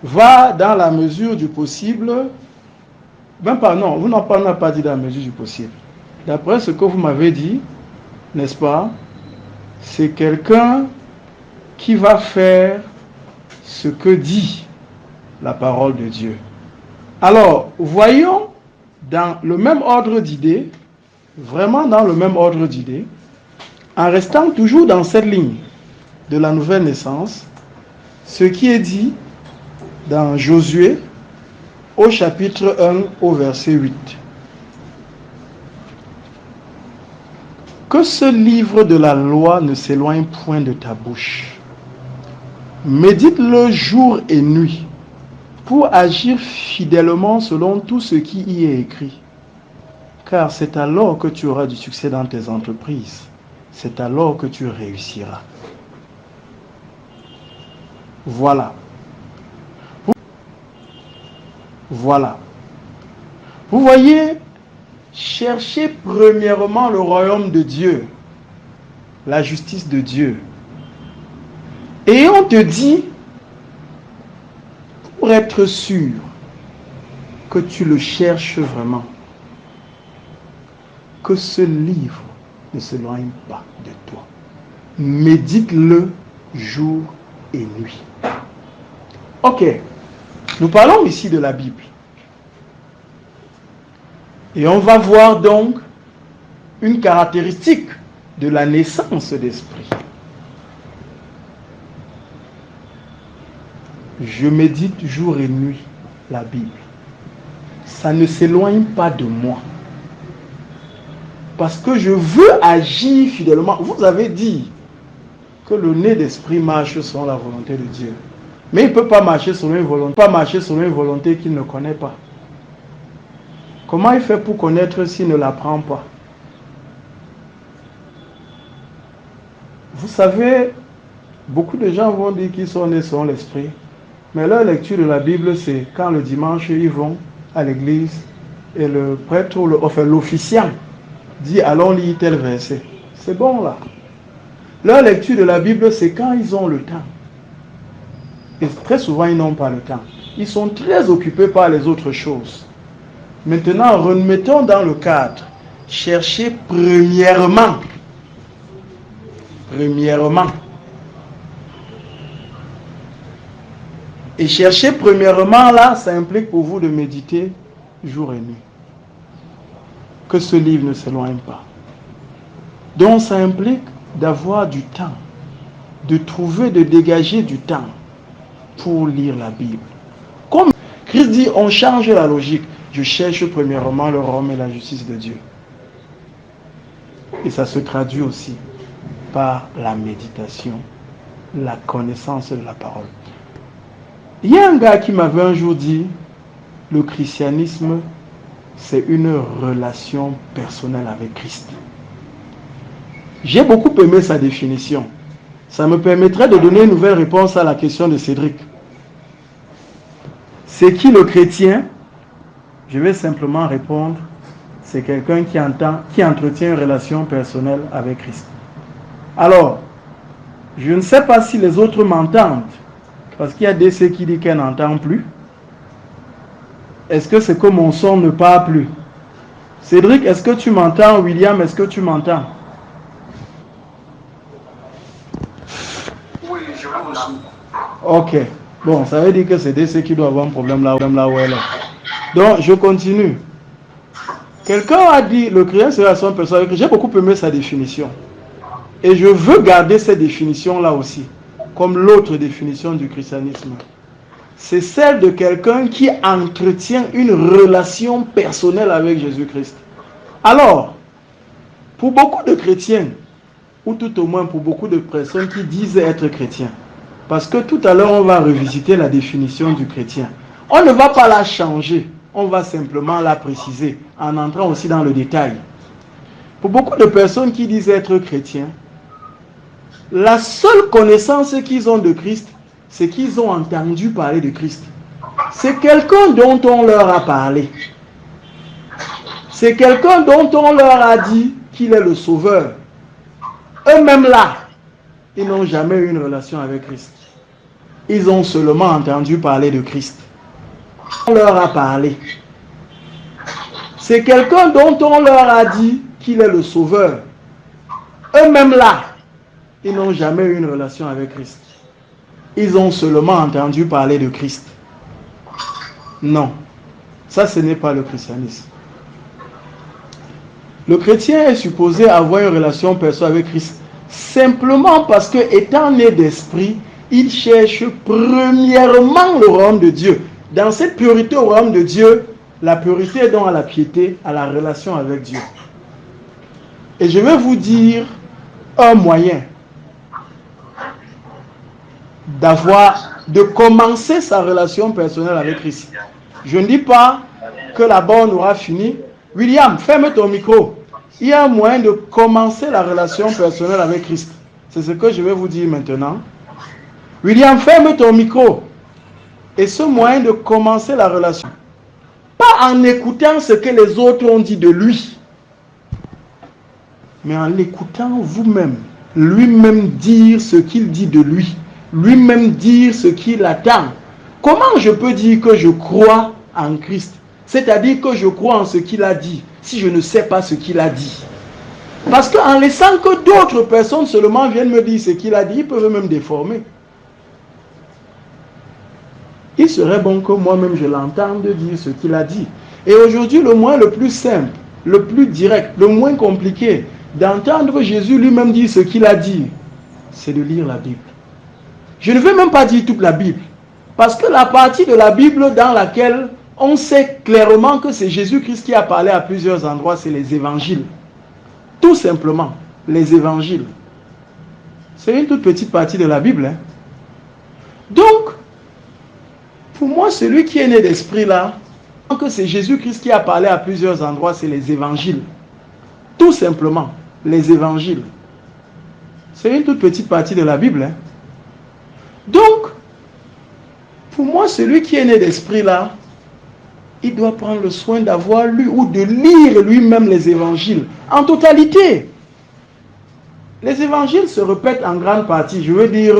va dans la mesure du possible, même pas, non, vous n'avez pas dit dans la mesure du possible. D'après ce que vous m'avez dit, n'est-ce pas, c'est quelqu'un qui va faire ce que dit la parole de Dieu. Alors, voyons dans le même ordre d'idées, vraiment dans le même ordre d'idées, en restant toujours dans cette ligne de la nouvelle naissance, ce qui est dit dans Josué au chapitre 1 au verset 8. Que ce livre de la loi ne s'éloigne point de ta bouche. Médite-le jour et nuit pour agir fidèlement selon tout ce qui y est écrit. Car c'est alors que tu auras du succès dans tes entreprises. C'est alors que tu réussiras. Voilà. Voilà. Vous voyez, cherchez premièrement le royaume de Dieu, la justice de Dieu. Et on te dit, pour être sûr que tu le cherches vraiment, que ce livre ne s'éloigne pas de toi. Médite-le jour et nuit. Ok, nous parlons ici de la Bible. Et on va voir donc une caractéristique de la naissance d'esprit. Je médite jour et nuit la Bible. Ça ne s'éloigne pas de moi. Parce que je veux agir fidèlement. Vous avez dit que le nez d'esprit marche selon la volonté de Dieu. Mais il ne peut pas marcher selon une volonté qu'il ne connaît pas. Comment il fait pour connaître s'il ne l'apprend pas? Vous savez, beaucoup de gens vont dire qu'ils sont nés selon l'esprit. Mais leur lecture de la Bible, c'est quand le dimanche, ils vont à l'église et le prêtre, enfin l'officiant, dit allons lire tel verset. C'est bon là. Leur lecture de la Bible, c'est quand ils ont le temps. Et très souvent, ils n'ont pas le temps. Ils sont très occupés par les autres choses. Maintenant, remettons dans le cadre. Cherchez premièrement. Et chercher premièrement, là, ça implique pour vous de méditer jour et nuit. Que ce livre ne s'éloigne pas. Donc, ça implique d'avoir du temps, de trouver, de dégager du temps pour lire la Bible. Comme Christ dit, on change la logique. Je cherche premièrement le royaume et la justice de Dieu. Et ça se traduit aussi par la méditation, la connaissance de la parole. Il y a un gars qui m'avait un jour dit, le christianisme, c'est une relation personnelle avec Christ. J'ai beaucoup aimé sa définition. Ça me permettrait de donner une nouvelle réponse à la question de Cédric. C'est qui le chrétien? Je vais simplement répondre, c'est quelqu'un qui entretient une relation personnelle avec Christ. Alors, je ne sais pas si les autres m'entendent, parce qu'il y a des ceux qui disent qu'elle n'entend plus. Est-ce que c'est que mon son ne part plus? Cédric, est-ce que tu m'entends? William, est-ce que tu m'entends? Oui, je vous aussi. Ok. Bon, ça veut dire que c'est des ceux qui doivent avoir un problème là où elle est. Donc, je continue. Quelqu'un a dit, le chrétien c'est la relation personnelle avec Christ. J'ai beaucoup aimé sa définition. Et je veux garder cette définition-là aussi, comme l'autre définition du christianisme. C'est celle de quelqu'un qui entretient une relation personnelle avec Jésus-Christ. Alors, pour beaucoup de chrétiens, ou tout au moins pour beaucoup de personnes qui disent être chrétiens, parce que tout à l'heure on va revisiter la définition du chrétien, on ne va pas la changer, on va simplement la préciser, en entrant aussi dans le détail. Pour beaucoup de personnes qui disent être chrétiens, la seule connaissance qu'ils ont de Christ, c'est qu'ils ont entendu parler de Christ. C'est quelqu'un dont on leur a parlé. C'est quelqu'un dont on leur a dit qu'il est le sauveur. Eux-mêmes là, ils n'ont jamais eu une relation avec Christ. Ils ont seulement entendu parler de Christ. On leur a parlé. C'est quelqu'un dont on leur a dit qu'il est le sauveur. Eux-mêmes là, ils n'ont jamais eu une relation avec Christ. Ils ont seulement entendu parler de Christ. Non, ça ce n'est pas le christianisme. Le chrétien est supposé avoir une relation personnelle avec Christ simplement parce que, étant né d'esprit, il cherche premièrement le royaume de Dieu. Dans cette priorité au royaume de Dieu, la priorité est donc à la piété, à la relation avec Dieu. Et je vais vous dire un moyen de commencer sa relation personnelle avec Christ. Je ne dis pas que là-bas on aura fini. William, ferme ton micro. Il y a un moyen de commencer la relation personnelle avec Christ. C'est ce que je vais vous dire maintenant. William, ferme ton micro. Et ce moyen de commencer la relation, pas en écoutant ce que les autres ont dit de lui, mais en l'écoutant vous-même, lui-même dire ce qu'il dit de lui, lui-même dire ce qu'il attend. Comment je peux dire que je crois en Christ? C'est-à-dire que je crois en ce qu'il a dit, si je ne sais pas ce qu'il a dit. Parce qu'en laissant que d'autres personnes seulement viennent me dire ce qu'il a dit, ils peuvent même déformer. Il serait bon que moi-même je l'entende dire ce qu'il a dit. Et aujourd'hui, le moyen le plus simple, le plus direct, le moins compliqué d'entendre Jésus lui-même dire ce qu'il a dit, c'est de lire la Bible. Je ne veux même pas dire toute la Bible, parce que la partie de la Bible dans laquelle on sait clairement que c'est Jésus-Christ qui a parlé à plusieurs endroits, c'est les évangiles. Tout simplement, les évangiles. C'est une toute petite partie de la Bible. Hein. Donc, pour moi, celui qui est né d'esprit là, que c'est Jésus-Christ qui a parlé à plusieurs endroits, c'est les évangiles. Tout simplement, les évangiles. C'est une toute petite partie de la Bible. Hein. Donc, pour moi, celui qui est né d'esprit là, il doit prendre le soin d'avoir lu ou de lire lui-même les évangiles en totalité. Les évangiles se répètent en grande partie. Je veux dire,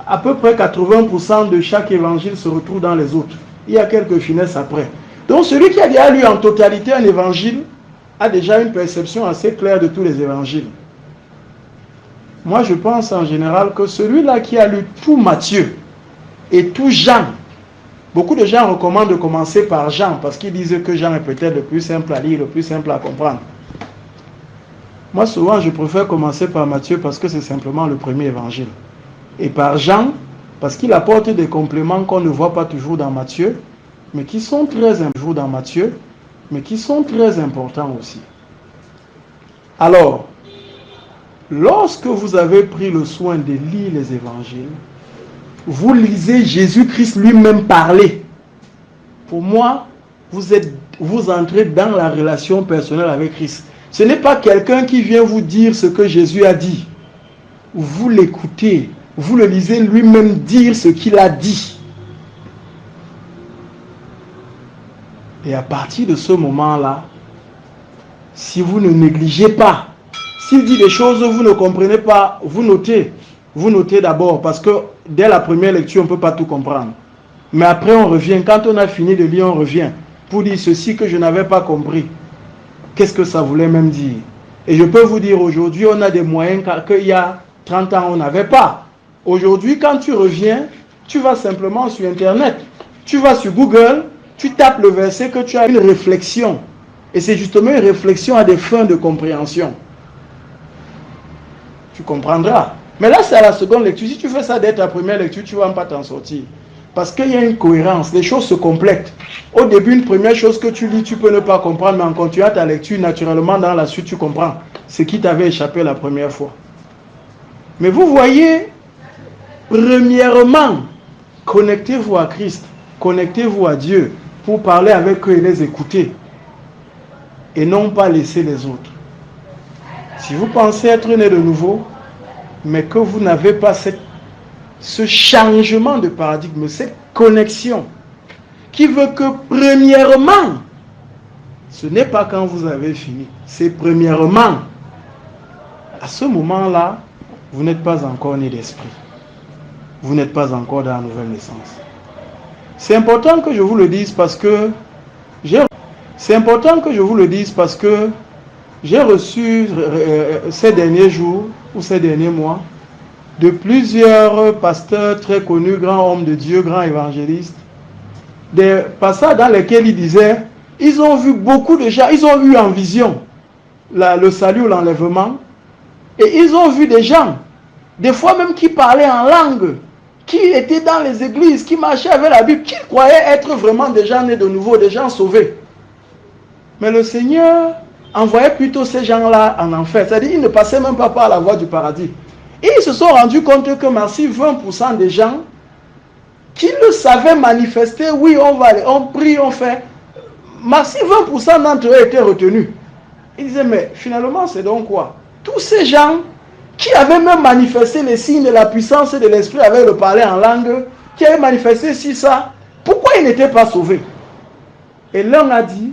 à peu près 80% de chaque évangile se retrouve dans les autres. Il y a quelques finesses après. Donc celui qui a déjà lu en totalité un évangile a déjà une perception assez claire de tous les évangiles. Moi, je pense en général que celui-là qui a lu tout Matthieu et tout Jean, beaucoup de gens recommandent de commencer par Jean parce qu'ils disent que Jean est peut-être le plus simple à lire, le plus simple à comprendre. Moi, souvent, je préfère commencer par Matthieu parce que c'est simplement le premier évangile. Et par Jean, parce qu'il apporte des compléments qu'on ne voit pas toujours dans Matthieu, mais qui sont très importants aussi. Alors, lorsque vous avez pris le soin de lire les évangiles, vous lisez Jésus-Christ lui-même parler. Pour moi, vous entrez dans la relation personnelle avec Christ. Ce n'est pas quelqu'un qui vient vous dire ce que Jésus a dit. Vous l'écoutez, vous le lisez lui-même dire ce qu'il a dit. Et à partir de ce moment-là, si vous ne négligez pas, s'il dit des choses que vous ne comprenez pas, vous notez. Vous notez d'abord, parce que dès la première lecture, on ne peut pas tout comprendre. Mais après, on revient. Quand on a fini de lire, on revient pour dire ceci que je n'avais pas compris. Qu'est-ce que ça voulait même dire? Et je peux vous dire, aujourd'hui, on a des moyens qu'il y a 30 ans, on n'avait pas. Aujourd'hui, quand tu reviens, tu vas simplement sur Internet. Tu vas sur Google, tu tapes le verset que tu as une réflexion. Et c'est justement une réflexion à des fins de compréhension. Tu comprendras. Mais là, c'est à la seconde lecture. Si tu fais ça dès ta première lecture, tu ne vas pas t'en sortir. Parce qu'il y a une cohérence. Les choses se complètent. Au début, une première chose que tu lis, tu peux ne pas comprendre, mais en continuant ta lecture, naturellement, dans la suite, tu comprends ce qui t'avait échappé la première fois. Mais vous voyez, premièrement, connectez-vous à Christ. Connectez-vous à Dieu pour parler avec eux et les écouter. Et non pas laisser les autres. Si vous pensez être né de nouveau, mais que vous n'avez pas ce changement de paradigme, cette connexion, qui veut que premièrement, ce n'est pas quand vous avez fini, c'est premièrement, à ce moment-là, vous n'êtes pas encore né d'esprit. vous n'êtes pas encore dans la nouvelle naissance. C'est important que je vous le dise parce que j'ai reçu ces derniers jours ou ces derniers mois de plusieurs pasteurs très connus, grands hommes de Dieu, grands évangélistes, des passages dans lesquels ils disaient, ils ont vu beaucoup de gens, ils ont eu en vision le salut ou l'enlèvement, et ils ont vu des gens, des fois même qui parlaient en langue, qui étaient dans les églises, qui marchaient avec la Bible, qui croyaient être vraiment des gens nés de nouveau, des gens sauvés. Mais le Seigneur envoyait plutôt ces gens-là en enfer. C'est-à-dire qu'ils ne passaient même pas par la voie du paradis. Et ils se sont rendus compte que merci 20% des gens qui le savaient manifester, oui, on va aller, on prie, on fait. Merci 20% d'entre eux étaient retenus. Ils disaient, mais finalement, c'est donc quoi? Tous ces gens qui avaient même manifesté les signes de la puissance et de l'esprit avec le parler en langue, qui avaient manifesté si ça, pourquoi ils n'étaient pas sauvés? Et l'un a dit,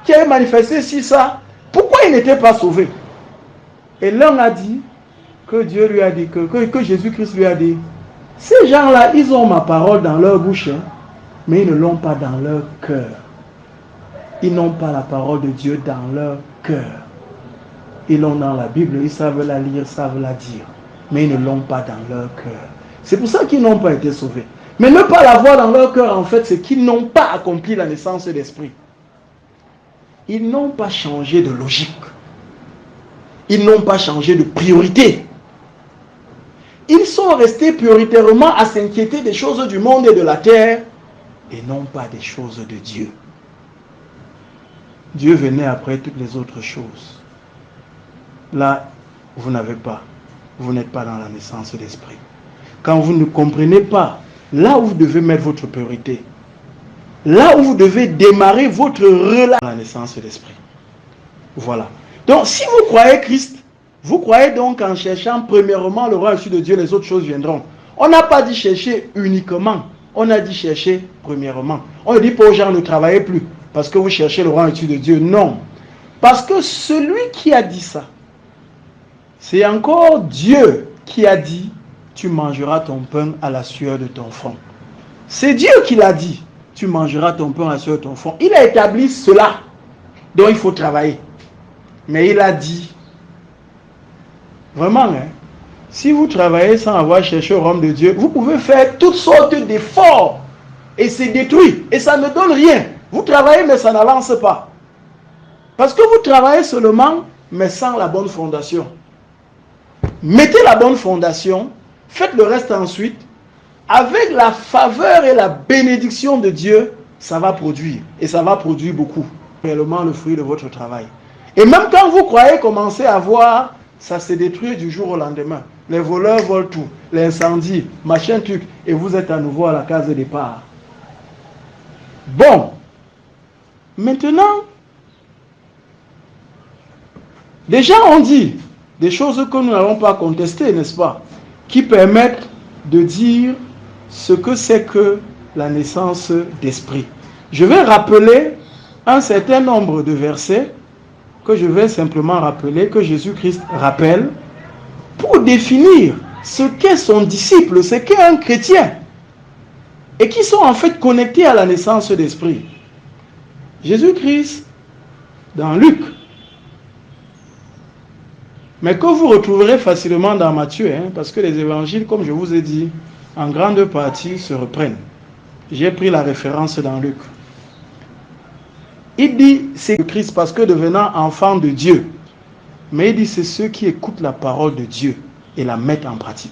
qui avait manifesté si ça, pourquoi il n'était pas sauvé? Et l'un a dit que Dieu lui a dit, que Jésus-Christ lui a dit, ces gens-là, ils ont ma parole dans leur bouche, hein, mais ils ne l'ont pas dans leur cœur. Ils n'ont pas la parole de Dieu dans leur cœur. Ils l'ont dans la Bible, ils savent la lire, savent la dire, mais ils ne l'ont pas dans leur cœur. C'est pour ça qu'ils n'ont pas été sauvés. Mais ne pas l'avoir dans leur cœur, en fait, c'est qu'ils n'ont pas accompli la naissance d'esprit. Ils n'ont pas changé de logique. Ils n'ont pas changé de priorité. Ils sont restés prioritairement à s'inquiéter des choses du monde et de la terre et non pas des choses de Dieu. Dieu venait après toutes les autres choses. Là, vous n'avez pas. Vous n'êtes pas dans la naissance d'esprit. Quand vous ne comprenez pas là où vous devez mettre votre priorité, là où vous devez démarrer votre relation à la naissance d'esprit. Voilà. Donc, si vous croyez Christ, vous croyez donc en cherchant premièrement le royaume de Dieu, les autres choses viendront. On n'a pas dit chercher uniquement, on a dit chercher premièrement. On ne dit pas aux gens ne travaillez plus parce que vous cherchez le royaume de Dieu. Non. Parce que celui qui a dit ça, c'est encore Dieu qui a dit, tu mangeras ton pain à la sueur de ton front. C'est Dieu qui l'a dit. Tu mangeras ton pain à la sueur de ton front. Il a établi cela. Donc il faut travailler. Mais il a dit, vraiment, hein, si vous travaillez sans avoir cherché au royaume de Dieu, vous pouvez faire toutes sortes d'efforts et c'est détruit. Et ça ne donne rien. Vous travaillez mais ça n'avance pas. Parce que vous travaillez seulement mais sans la bonne fondation. Mettez la bonne fondation, faites le reste ensuite. Avec la faveur et la bénédiction de Dieu, ça va produire. Et ça va produire beaucoup. Réellement le fruit de votre travail. Et même quand vous croyez commencer à voir, ça se détruit du jour au lendemain. Les voleurs volent tout. L'incendie, machin truc. Et vous êtes à nouveau à la case de départ. Bon. Maintenant, des gens ont dit des choses que nous n'allons pas contester, n'est-ce pas? Qui permettent de dire ce que c'est que la naissance d'esprit. Je vais rappeler un certain nombre de versets que je vais simplement rappeler, que Jésus-Christ rappelle, pour définir ce qu'est son disciple, ce qu'est un chrétien, et qui sont en fait connectés à la naissance d'esprit. Jésus-Christ, dans Luc, mais que vous retrouverez facilement dans Matthieu, hein, parce que les évangiles, comme je vous ai dit, en grande partie se reprennent. J'ai pris la référence dans Luc. Il dit, c'est Christ parce que devenant enfant de Dieu. Mais il dit, c'est ceux qui écoutent la parole de Dieu et la mettent en pratique.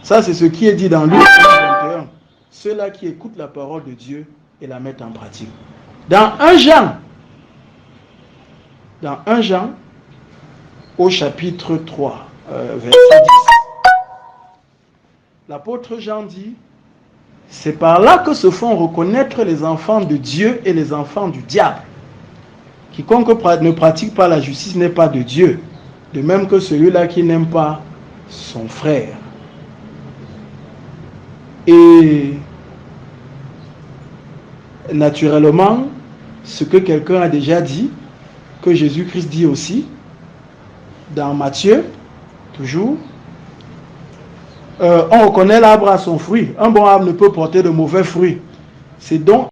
Ça, c'est ce qui est dit dans Luc 21. Ceux-là qui écoutent la parole de Dieu et la mettent en pratique. Dans 1 Jean, au chapitre 3, verset 10, l'apôtre Jean dit, c'est par là que se font reconnaître les enfants de Dieu et les enfants du diable. Quiconque ne pratique pas la justice n'est pas de Dieu, de même que celui-là qui n'aime pas son frère. Et naturellement, ce que quelqu'un a déjà dit, que Jésus-Christ dit aussi, dans Matthieu, toujours, on reconnaît l'arbre à son fruit. Un bon arbre ne peut porter de mauvais fruits. C'est donc